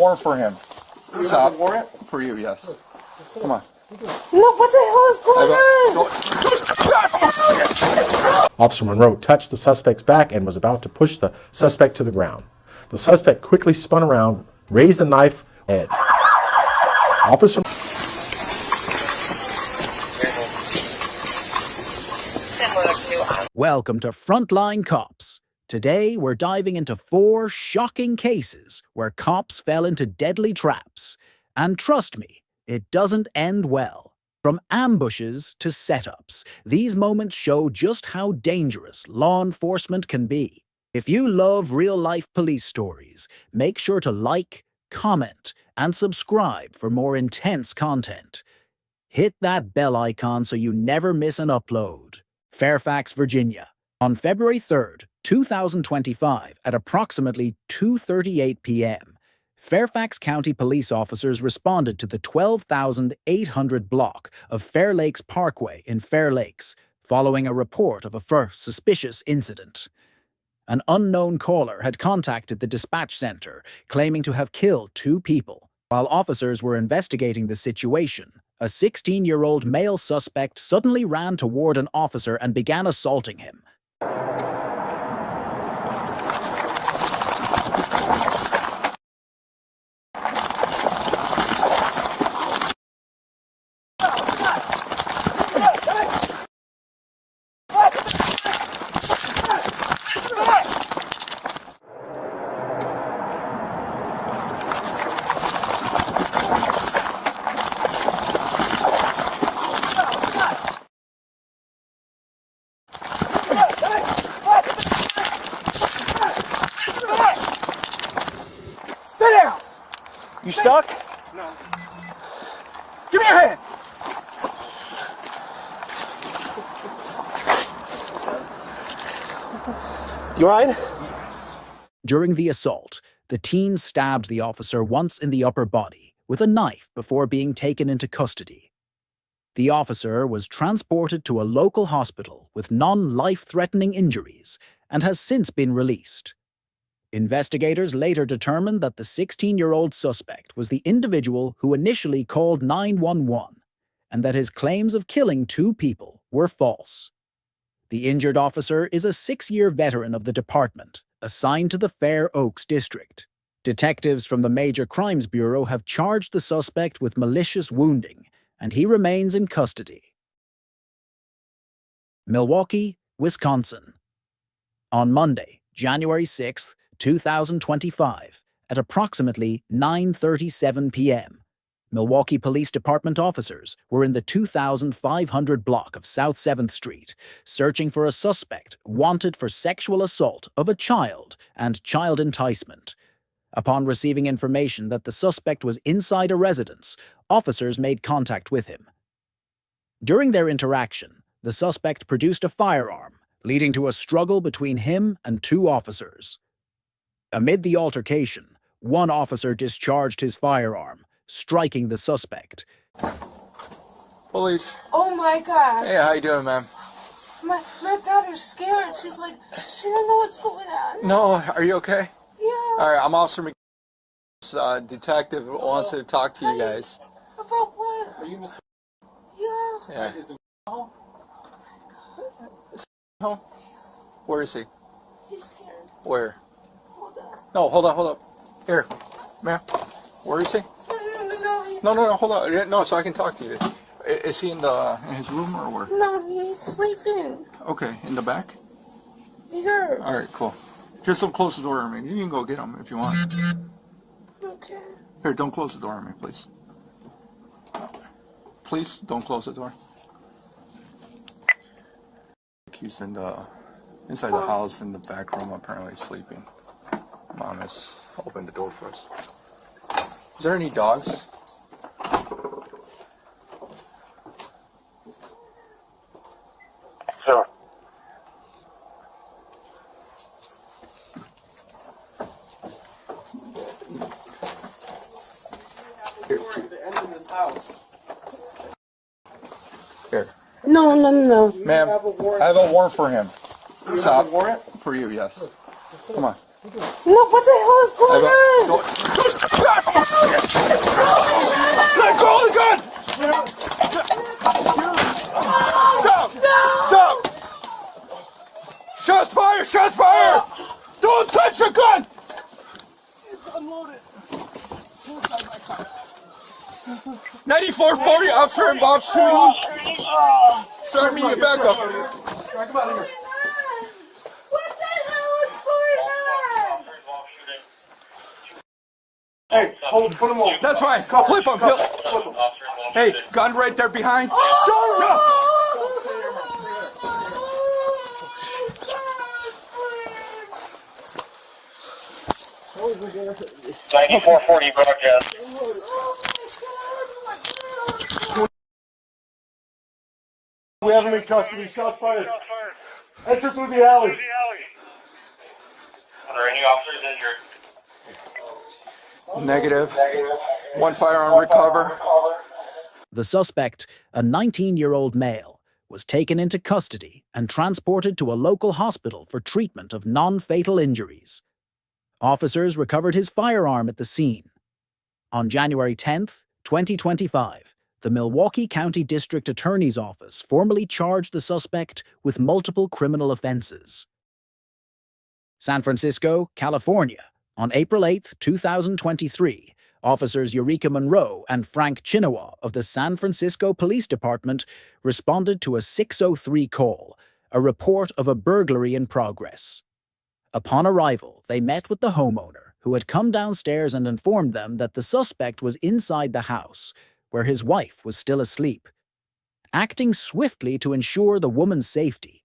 warrant for him. Stop. Warrant? For you, yes. Come on. No, what the hell is going on? Officer Monroe touched the suspect's back and was about to push the suspect to the ground. The suspect quickly spun around, raised the knife head. Officer Welcome to Frontline Cops. Today, we're diving into 4 shocking cases where cops fell into deadly traps. And trust me, it doesn't end well. From ambushes to setups, these moments show just how dangerous law enforcement can be. If you love real-life police stories, make sure to like, comment, and subscribe for more intense content. Hit that bell icon so you never miss an upload. Fairfax, Virginia. On February 3rd, 2025, at approximately 2:38 p.m., Fairfax County police officers responded to the 12,800 block of Fair Lakes Parkway in Fair Lakes, following a report of a first suspicious incident. An unknown caller had contacted the dispatch center, claiming to have killed 2 people. While officers were investigating the situation, a 16-year-old male suspect suddenly ran toward an officer and began assaulting him. You stuck? No. Give me your hand! You alright? During the assault, the teen stabbed the officer once in the upper body with a knife before being taken into custody. The officer was transported to a local hospital with non-life-threatening injuries and has since been released. Investigators later determined that the 16-year-old suspect was the individual who initially called 911 and that his claims of killing 2 people were false. The injured officer is a 6-year veteran of the department, assigned to the Fair Oaks district. Detectives from the Major Crimes Bureau have charged the suspect with malicious wounding, and he remains in custody. Milwaukee, Wisconsin. On Monday, January 6th, 2025, at approximately 9:37 p.m., Milwaukee Police Department officers were in the 2500 block of South 7th Street, searching for a suspect wanted for sexual assault of a child and child enticement. Upon receiving information that the suspect was inside a residence, officers made contact with him. During their interaction, the suspect produced a firearm, leading to a struggle between him and 2 officers. Amid the altercation, one officer discharged his firearm, striking the suspect. Police. Oh my God. Hey, how you doing, ma'am? My daughter's scared. She's like, she don't know what's going on. No, are you okay? Yeah. Alright, I'm Officer McGee. Detective wants to talk to you guys. About what? Are you Miss? Yeah. Yeah. Is it home? Home? Where is he? He's here. Where? Hold on. No, hold on. Here, ma'am. Where is he? No, hold on. No, so I can talk to you. Is he in his room or where? No, he's sleeping. Okay, in the back? Here. Alright, cool. Just don't close the door on me. You can go get him if you want. Okay. Here, don't close the door on me, please. Please, don't close the door. He's inside the house in the back room, apparently sleeping. Mom has opened the door for us. Is there any dogs? Sure. Here. No. Ma'am, I have a warrant for him. Stop. Warrant? For you, yes. Come on. No, what the hell is going on? gun! Let go of the gun! Stop! Stop! Shots fired! Shots fired! Don't touch the gun! It's unloaded. Suicide by car. 9440, officer involved shooting. Start me your backup. What the hell is going on? Hey, hold, put him over. That's fine. Flip him. Hey, gun right there behind. Don't run. 9440 broadcast. We have him in custody. Shots fired. Enter through the alley. Are there any officers injured? Negative. One firearm recover. The suspect, a 19-year-old male, was taken into custody and transported to a local hospital for treatment of non-fatal injuries. Officers recovered his firearm at the scene. On January 10, 2025, the Milwaukee County District Attorney's Office formally charged the suspect with multiple criminal offenses. San Francisco, California, on April 8, 2023, Officers Eureka Monroe and Frank Chinawa of the San Francisco Police Department responded to a 603 call, a report of a burglary in progress. Upon arrival, they met with the homeowner, who had come downstairs and informed them that the suspect was inside the house, where his wife was still asleep. Acting swiftly to ensure the woman's safety,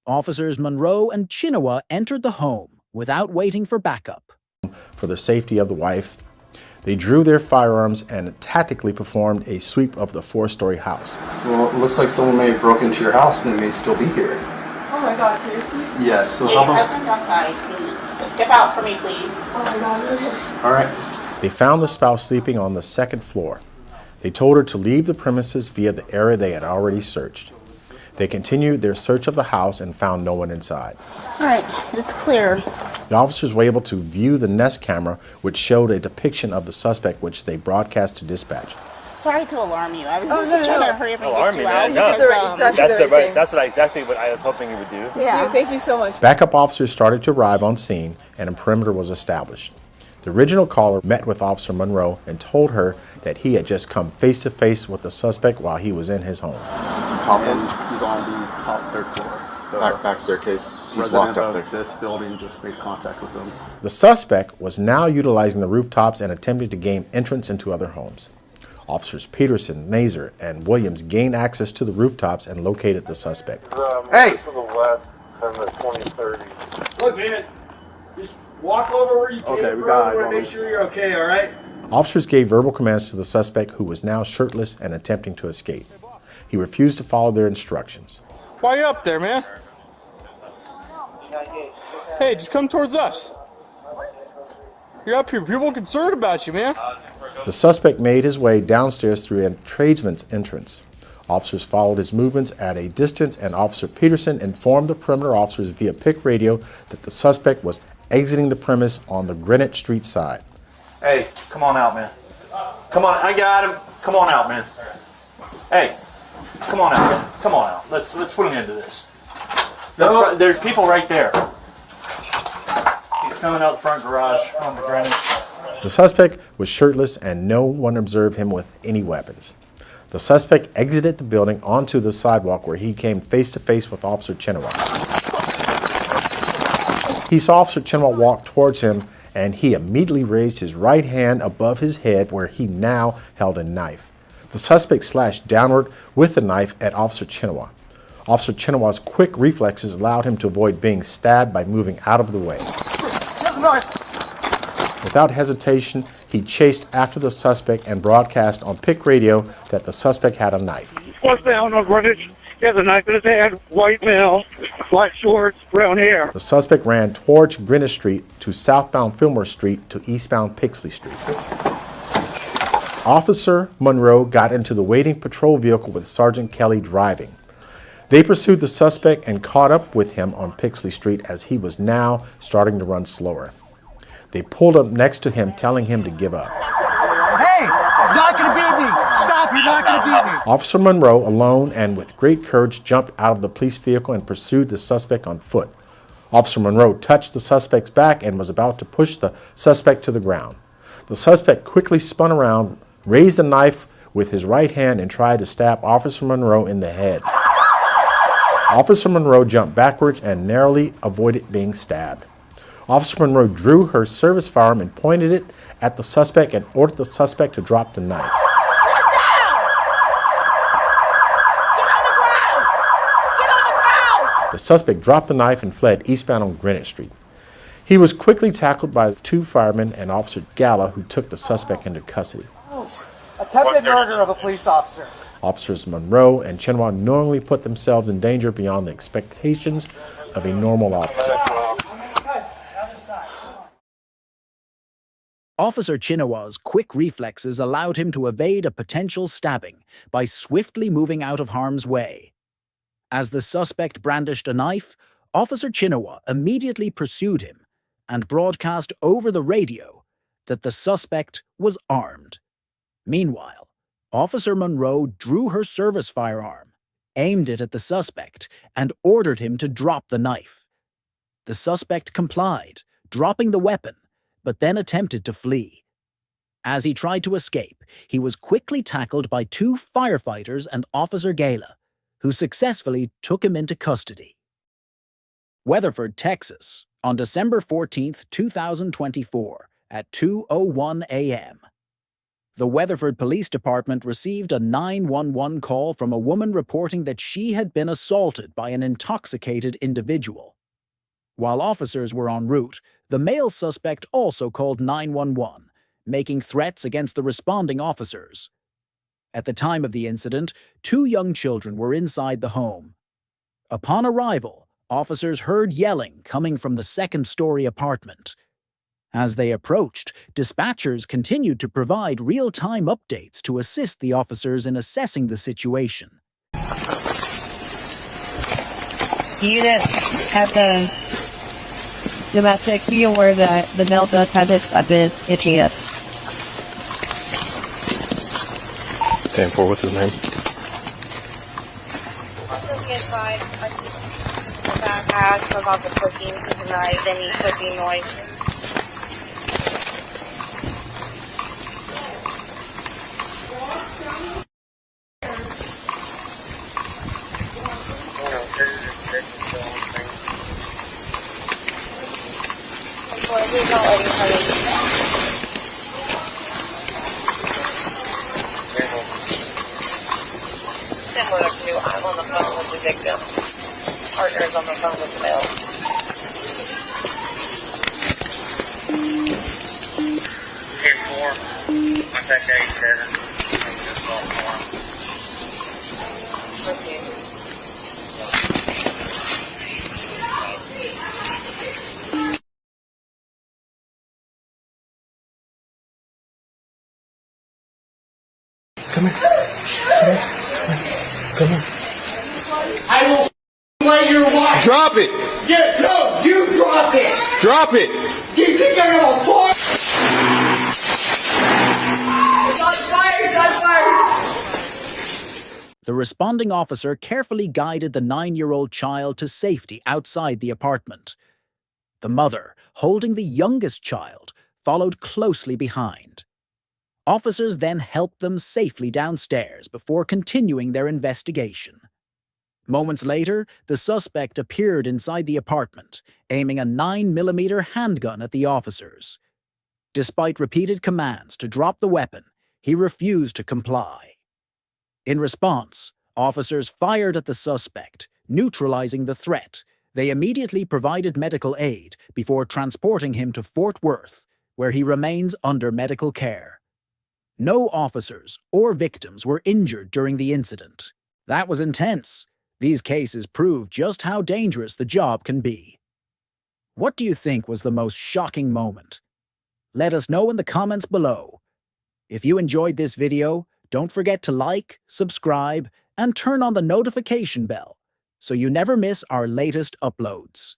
Officers Monroe and Chinawa entered the home without waiting for backup. For the safety of the wife, they drew their firearms and tactically performed a sweep of the 4-story house. Well, it looks like someone may have broken into your house and they may still be here. Oh my god, seriously? Yes. So Yeah, how your about? husband's outside. Step out for me, please. Oh my god, okay. All right. They found the spouse sleeping on the 2nd floor. They told her to leave the premises via the area they had already searched. They continued their search of the house and found no one inside. All right, it's clear. The officers were able to view the Nest camera, which showed a depiction of the suspect, which they broadcast to dispatch. Sorry to alarm you. I was just trying to hurry up and get you out. No, Because, that's exactly what I was hoping you would do. yeah. Thank you so much. Backup officers started to arrive on scene, and a perimeter was established. The original caller met with Officer Monroe and told her that he had just come face to face with the suspect while he was in his home. It's the top one. He's on the top 3rd floor. The Back staircase. He's resident locked up of there. this building just made contact with him. The suspect was now utilizing the rooftops and attempting to gain entrance into other homes. Officers Peterson, Nazer, and Williams gained access to the rooftops and located the suspect. Hey! To the west and the 2030. Look, man, just walk over where you came Okay, we from. got it. I want to make sure you're okay, all right? Officers gave verbal commands to the suspect, who was now shirtless and attempting to escape. He refused to follow their instructions. Why you up there, man? Hey, just come towards us. You're up here. People are concerned about you, man. The suspect made his way downstairs through a tradesman's entrance. Officers followed his movements at a distance, and Officer Peterson informed the perimeter officers via PIC radio that the suspect was exiting the premise on the Greenwich Street side. Hey, come on out, man. Come on, I got him. Come on out, man. Hey, come on out, man. Come on out. Let's put an end to this. There's people right there. He's coming out the front garage on the Greenwich. The suspect was shirtless, and no one observed him with any weapons. The suspect exited the building onto the sidewalk, where he came face to face with Officer Chinawa. He saw Officer Chinawa walk towards him, and he immediately raised his right hand above his head, where he now held a knife. The suspect slashed downward with the knife at Officer Chinawa. Officer Chinawa's quick reflexes allowed him to avoid being stabbed by moving out of the way. Without hesitation, he chased after the suspect and broadcast on PIC radio that the suspect had a knife. What's down on Greenwich? He has a knife in his hand, white male, black shorts, brown hair. The suspect ran towards Greenwich Street to southbound Fillmore Street to eastbound Pixley Street. Officer Monroe got into the waiting patrol vehicle with Sergeant Kelly driving. They pursued the suspect and caught up with him on Pixley Street as he was now starting to run slower. They pulled up next to him, telling him to give up. Hey, you're not gonna beat me! Stop, you're not gonna beat me! Officer Monroe, alone and with great courage, jumped out of the police vehicle and pursued the suspect on foot. Officer Monroe touched the suspect's back and was about to push the suspect to the ground. The suspect quickly spun around, raised a knife with his right hand, and tried to stab Officer Monroe in the head. Officer Monroe jumped backwards and narrowly avoided being stabbed. Officer Monroe drew her service firearm and pointed it at the suspect and ordered the suspect to drop the knife. The suspect dropped the knife and fled eastbound on Greenwich Street. He was quickly tackled by 2 firemen and Officer Gala, who took the suspect into custody. Attempted murder of a police officer. Officers Monroe and Chenwa knowingly put themselves in danger beyond the expectations of a normal officer. Officer Chinawa's quick reflexes allowed him to evade a potential stabbing by swiftly moving out of harm's way. As the suspect brandished a knife, Officer Chinawa immediately pursued him and broadcast over the radio that the suspect was armed. Meanwhile, Officer Monroe drew her service firearm, aimed it at the suspect, and ordered him to drop the knife. The suspect complied, dropping the weapon, but then attempted to flee. As he tried to escape, he was quickly tackled by 2 firefighters and Officer Gala, who successfully took him into custody. Weatherford, Texas, on December 14, 2024, at 2:01 a.m. The Weatherford Police Department received a 911 call from a woman reporting that she had been assaulted by an intoxicated individual. While officers were en route, the male suspect also called 911, making threats against the responding officers. At the time of the incident, 2 young children were inside the home. Upon arrival, officers heard yelling coming from the 2nd-story apartment. As they approached, dispatchers continued to provide real-time updates to assist the officers in assessing the situation. Unit at the domestic, be aware that the male does have his weapon itching us. 10-4, what's his name? Asked about the cooking tonight, any cooking noise. Similar to, I'm on the phone with the victim. Partner's on the phone with the male. 10-4, contact 87. Okay. Come here. Come here. I will play your wife. Drop it. Yeah, no, you drop it. Drop it. You think I'm gonna fall? It's on fire. It's on fire. The responding officer carefully guided the 9-year-old child to safety outside the apartment. The mother, holding the youngest child, followed closely behind. Officers then helped them safely downstairs before continuing their investigation. Moments later, the suspect appeared inside the apartment, aiming a 9mm handgun at the officers. Despite repeated commands to drop the weapon, he refused to comply. In response, officers fired at the suspect, neutralizing the threat. They immediately provided medical aid before transporting him to Fort Worth, where he remains under medical care. No officers or victims were injured during the incident. That was intense. These cases prove just how dangerous the job can be. What do you think was the most shocking moment? Let us know in the comments below. If you enjoyed this video, don't forget to like, subscribe, and turn on the notification bell so you never miss our latest uploads.